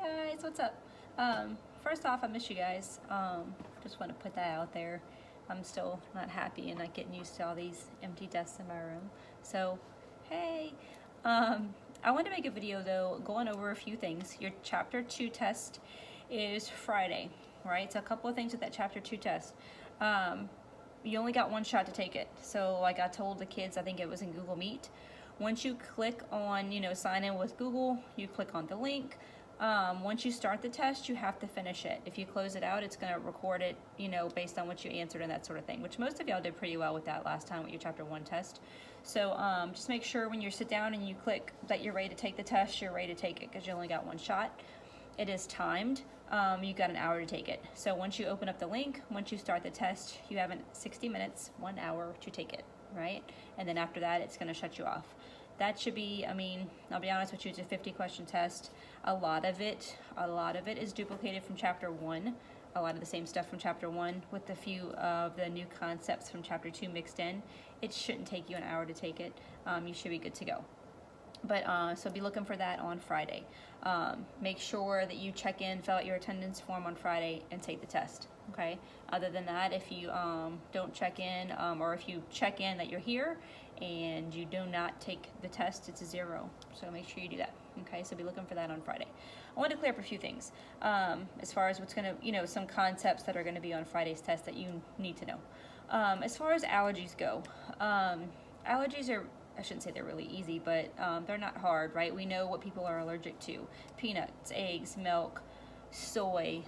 guys, what's up? First off, I miss you guys. Just want to put that out there. I'm still not happy and not getting used to all these empty desks in my room. So, hey. I want to make a video though, going over a few things. Your Chapter 2 test is Friday, right? So a couple of things with that Chapter 2 test. You only got one shot to take it. So like I told the kids, I think it was in Google Meet. Once you click on, sign in with Google, you click on the link. Once you start the test, you have to finish it. If you close it out, it's going to record it, based on what you answered and that sort of thing, which most of y'all did pretty well with that last time with your Chapter 1 test. So just make sure when you sit down and you click that you're ready to take the test, you're ready to take it because you only got one shot. It is timed. You got an hour to take it. So once you open up the link, once you start the test, you have 60 minutes, 1 hour to take it, right? And then after that, it's going to shut you off. That should be, I'll be honest with you, it's a 50-question test. A lot of it is duplicated from Chapter 1. A lot of the same stuff from Chapter 1 with a few of the new concepts from Chapter 2 mixed in. It shouldn't take you an hour to take it. You should be good to go. But so be looking for that on Friday. Make sure that you check in, fill out your attendance form on Friday, and take the test. Okay. Other than that, if you don't check in, or if you check in that you're here and you do not take the test, it's a 0. So make sure you do that. Okay. So be looking for that on Friday. I want to clear up a few things as far as what's going to, some concepts that are going to be on Friday's test that you need to know. As far as allergies go, allergies are, I shouldn't say they're really easy, but they're not hard, right? We know what people are allergic to. Peanuts, eggs, milk, soy,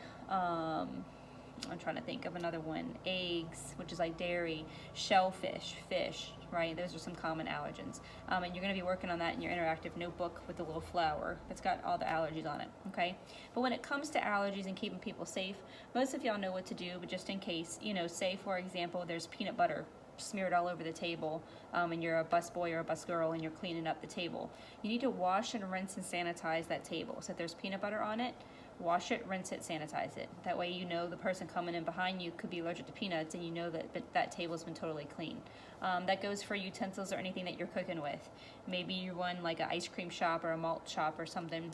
I'm trying to think of another one. Eggs, which is like dairy, shellfish, fish, right? Those are some common allergens. And you're going to be working on that in your interactive notebook with the little flower that's got all the allergies on it, okay? But when it comes to allergies and keeping people safe, most of y'all know what to do, but just in case, say for example, there's peanut butter smeared all over the table, and you're a busboy or a busgirl and you're cleaning up the table. You need to wash and rinse and sanitize that table. So if there's peanut butter on it, wash it, rinse it, sanitize it. That way the person coming in behind you could be allergic to peanuts and you know that table's been totally clean. That goes for utensils or anything that you're cooking with. Maybe you run like an ice cream shop or a malt shop or something.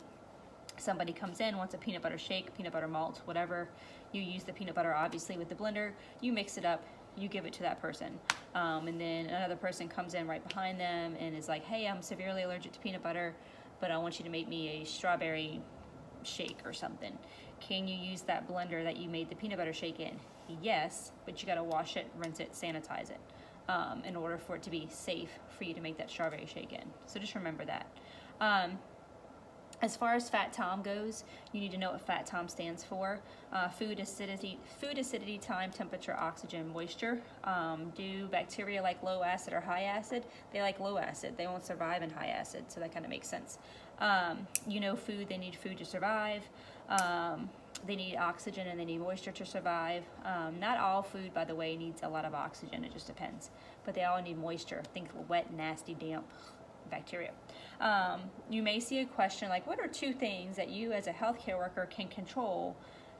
Somebody comes in, wants a peanut butter shake, peanut butter malt, whatever. You use the peanut butter obviously with the blender, you mix it up, you give it to that person. And then another person comes in right behind them and is like, hey, I'm severely allergic to peanut butter, but I want you to make me a strawberry shake or something. Can you use that blender that you made the peanut butter shake in? Yes, but you gotta wash it, rinse it, sanitize it in order for it to be safe for you to make that strawberry shake in. So just remember that. As far as Fat Tom goes, you need to know what Fat Tom stands for. Food acidity, time, temperature, oxygen, moisture. Do bacteria like low acid or high acid? They like low acid. They won't survive in high acid, so that kind of makes sense. Food, they need food to survive. They need oxygen and they need moisture to survive. Not all food, by the way, needs a lot of oxygen. It just depends. But they all need moisture. Think wet, nasty, damp bacteria. You may see a question like, what are 2 things that you as a healthcare worker can control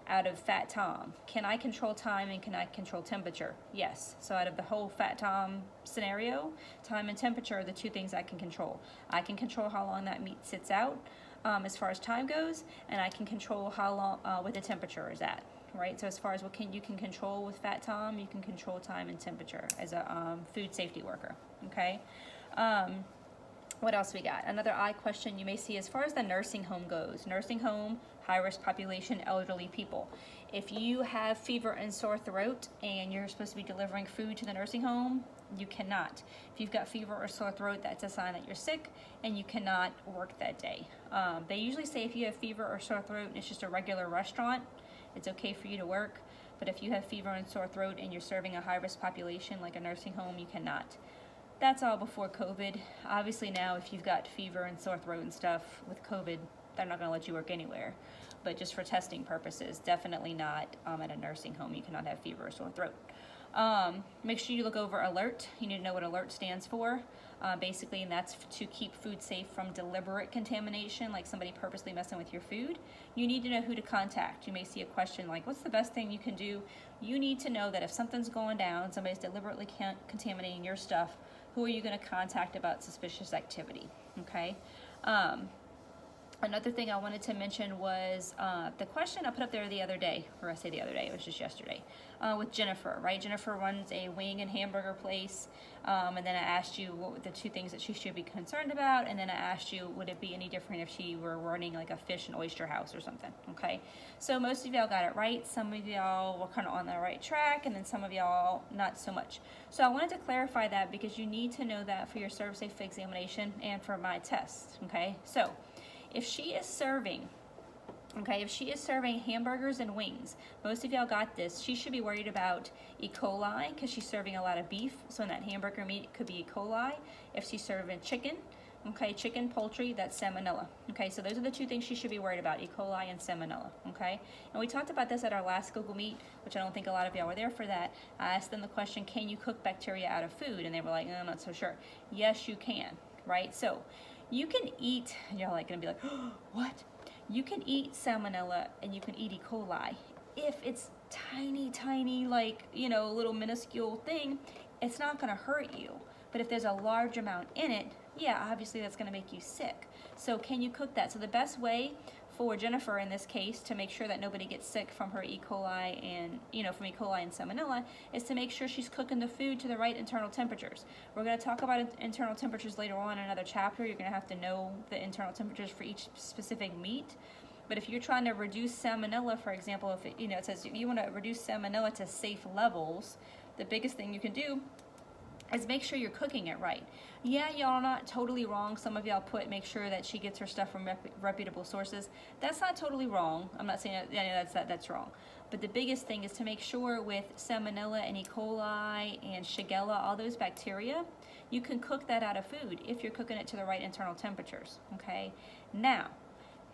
out of Fat Tom? Can I control time and can I control temperature? Yes. So out of the whole Fat Tom scenario, time and temperature are the 2 things I can control. I can control how long that meat sits out as far as time goes, and I can control how long what the temperature is at. Right, so as far as what you can control with Fat Tom, you can control time and temperature as a food safety worker. Okay. What else we got? Another eye question you may see as far as the nursing home goes. Nursing home, high-risk population, elderly people. If you have fever and sore throat and you're supposed to be delivering food to the nursing home, you cannot. If you've got fever or sore throat, that's a sign that you're sick and you cannot work that day. They usually say if you have fever or sore throat and it's just a regular restaurant, it's okay for you to work. But if you have fever and sore throat and you're serving a high-risk population like a nursing home, you cannot. That's all before COVID. Obviously now if you've got fever and sore throat and stuff with COVID, they're not gonna let you work anywhere. But just for testing purposes, definitely not at a nursing home. You cannot have fever or sore throat. Make sure you look over alert. You need to know what alert stands for. Basically, and that's to keep food safe from deliberate contamination, like somebody purposely messing with your food. You need to know who to contact. You may see a question like, what's the best thing you can do? You need to know that if something's going down, somebody's deliberately contaminating your stuff, who are you going to contact about suspicious activity, okay? Another thing I wanted to mention was the question I put up there the other day, or I say the other day, it was just yesterday, with Jennifer, right? Jennifer runs a wing and hamburger place, and then I asked you what were the 2 things that she should be concerned about, and then I asked you, would it be any different if she were running like a fish and oyster house or something, okay? So most of y'all got it right, some of y'all were kind of on the right track, and then some of y'all not so much. So I wanted to clarify that because you need to know that for your ServSafe examination and for my test, okay? So if she is serving, okay, if she is serving hamburgers and wings, most of y'all got this, she should be worried about E. coli because she's serving a lot of beef, so in that hamburger meat it could be E. coli. If she's serving chicken, okay, chicken, poultry, that's salmonella. Okay, so those are the 2 things she should be worried about, E. coli and salmonella, okay? And we talked about this at our last Google Meet, which I don't think a lot of y'all were there for that. I asked them the question, can you cook bacteria out of food? And they were like, I'm not so sure. Yes, you can, right? So you can eat, you're like gonna be like, oh, what? You can eat salmonella and you can eat E. coli. If it's tiny, like, you know, little minuscule thing, it's not gonna hurt you. But if there's a large amount in it, yeah, obviously that's gonna make you sick. So can you cook that? So the best way for Jennifer in this case to make sure that nobody gets sick from her E. coli and, you know, from E. coli and salmonella is to make sure she's cooking the food to the right internal temperatures. We're going to talk about internal temperatures later on in another chapter. You're going to have to know the internal temperatures for each specific meat. But if you're trying to reduce salmonella, for example, if it, you know, it says if you want to reduce salmonella to safe levels, the biggest thing you can do is make sure you're cooking it right. Yeah, y'all are not totally wrong. Some of y'all put make sure that she gets her stuff from reputable sources. That's not totally wrong. I'm not saying that's wrong. But the biggest thing is to make sure with salmonella and E. coli and Shigella, all those bacteria, you can cook that out of food if you're cooking it to the right internal temperatures, okay? Now,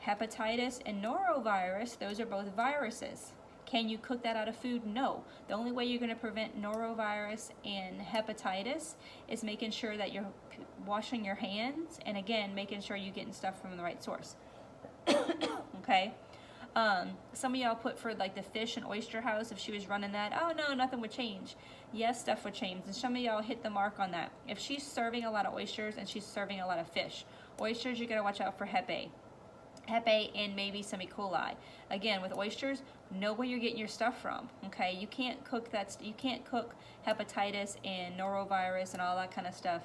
hepatitis and norovirus, those are both viruses. Can you cook that out of food? No. The only way you're going to prevent norovirus and hepatitis is making sure that you're washing your hands, and again, making sure you're getting stuff from the right source. Okay? Some of y'all put for like the fish and oyster house, if she was running that, oh no, nothing would change. Yes, stuff would change. And some of y'all hit the mark on that. If she's serving a lot of oysters and she's serving a lot of fish, oysters, you got to watch out for Hep A. Hep A and maybe some E. coli. Again, with oysters, know where you're getting your stuff from. Okay, you can't cook that. You can't cook hepatitis and norovirus and all that kind of stuff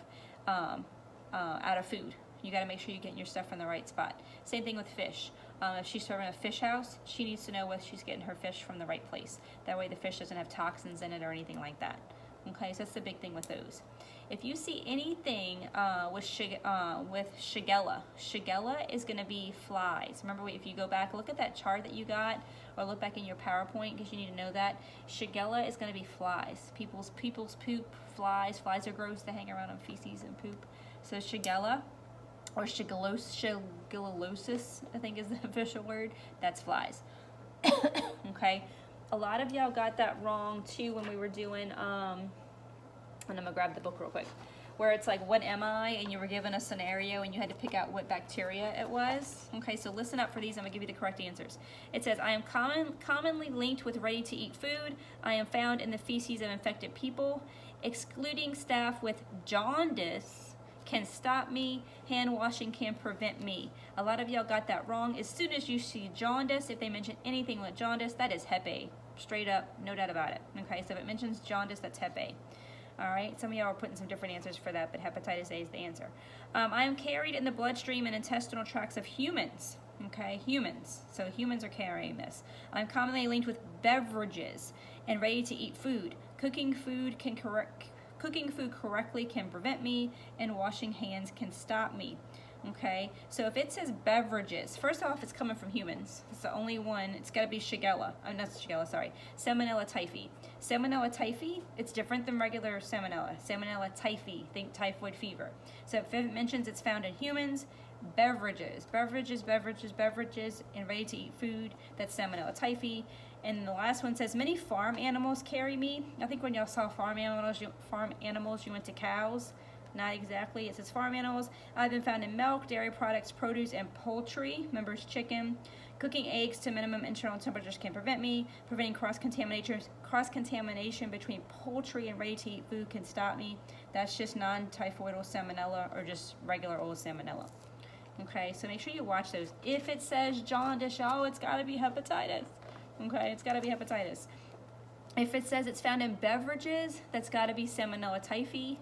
out of food. You got to make sure you're getting your stuff from the right spot. Same thing with fish. If she's serving a fish house, she needs to know whether she's getting her fish from the right place. That way, the fish doesn't have toxins in it or anything like that. Okay, so that's the big thing with those. If you see anything with Shigella, Shigella is going to be flies. Remember, if you go back, look at that chart that you got, or look back in your PowerPoint because you need to know that. Shigella is going to be flies. People's poop, flies. Flies are gross to hang around on feces and poop. So Shigella, or shigellosis, I think is the official word. That's flies. Okay. A lot of y'all got that wrong too when we were doing, and I'm gonna grab the book real quick, where it's like, what am I? And you were given a scenario and you had to pick out what bacteria it was. Okay, so listen up for these. I'm gonna give you the correct answers. It says, I am commonly linked with ready-to-eat food. I am found in the feces of infected people. Excluding staff with jaundice can stop me. Hand washing can prevent me. A lot of y'all got that wrong. As soon as you see jaundice, if they mention anything with jaundice, that is Hep A. Straight up, no doubt about it. Okay, so if it mentions jaundice, that's Hep A. All right, some of y'all are putting some different answers for that, but hepatitis A is the answer. I am carried in the bloodstream and intestinal tracts of humans. Okay, humans. So humans are carrying this. I'm commonly linked with beverages and ready-to-eat food. Cooking food correctly can prevent me, and washing hands can stop me. Okay, so if it says beverages, first off, it's coming from humans. It's the only one. It's got to be Shigella. Oh, not Shigella, sorry. Salmonella typhi. Salmonella typhi, it's different than regular salmonella. Salmonella typhi, think typhoid fever. So if it mentions it's found in humans, beverages, and ready-to-eat food, that's Salmonella typhi. And the last one says, many farm animals carry me. I think when y'all saw farm animals, you went to cows. Not exactly. It says farm animals. I've been found in milk, dairy products, produce, and poultry. Members chicken. Cooking eggs to minimum internal temperatures can prevent me. Preventing cross-contamination between poultry and ready-to-eat food can stop me. That's just non-typhoidal salmonella or just regular old salmonella. Okay, so make sure you watch those. If it says jaundice, oh, it's got to be hepatitis. Okay, it's got to be hepatitis. If it says it's found in beverages, that's got to be Salmonella typhi.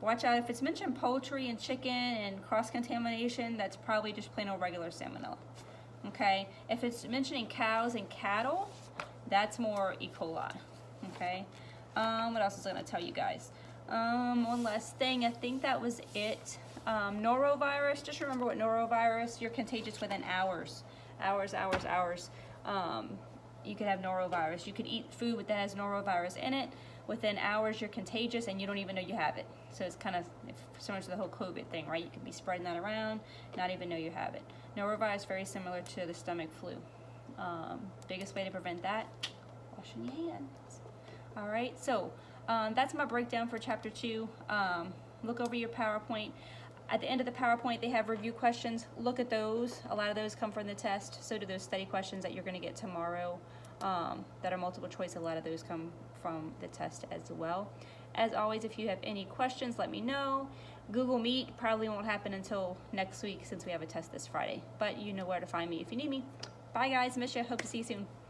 Watch out if it's mentioned poultry and chicken and cross-contamination, that's probably just plain old regular Salmonella. Okay, if it's mentioning cows and cattle, that's more E. coli. Okay, what else is I going to tell you guys? One last thing, I think that was it. Norovirus, just remember what norovirus, you're contagious within hours. You could have norovirus. You could eat food that has norovirus in it. Within hours, you're contagious and you don't even know you have it. So it's kind of similar to the whole COVID thing, right? You could be spreading that around, not even know you have it. Norovirus is very similar to the stomach flu. Biggest way to prevent that, washing your hands. All right, so that's my breakdown for chapter 2. Look over your PowerPoint. At the end of the PowerPoint, they have review questions. Look at those. A lot of those come from the test. So do those study questions that you're going to get tomorrow that are multiple choice. A lot of those come from the test as well. As always, if you have any questions, let me know. Google Meet probably won't happen until next week since we have a test this Friday. But you know where to find me if you need me. Bye, guys. Miss you. Hope to see you soon.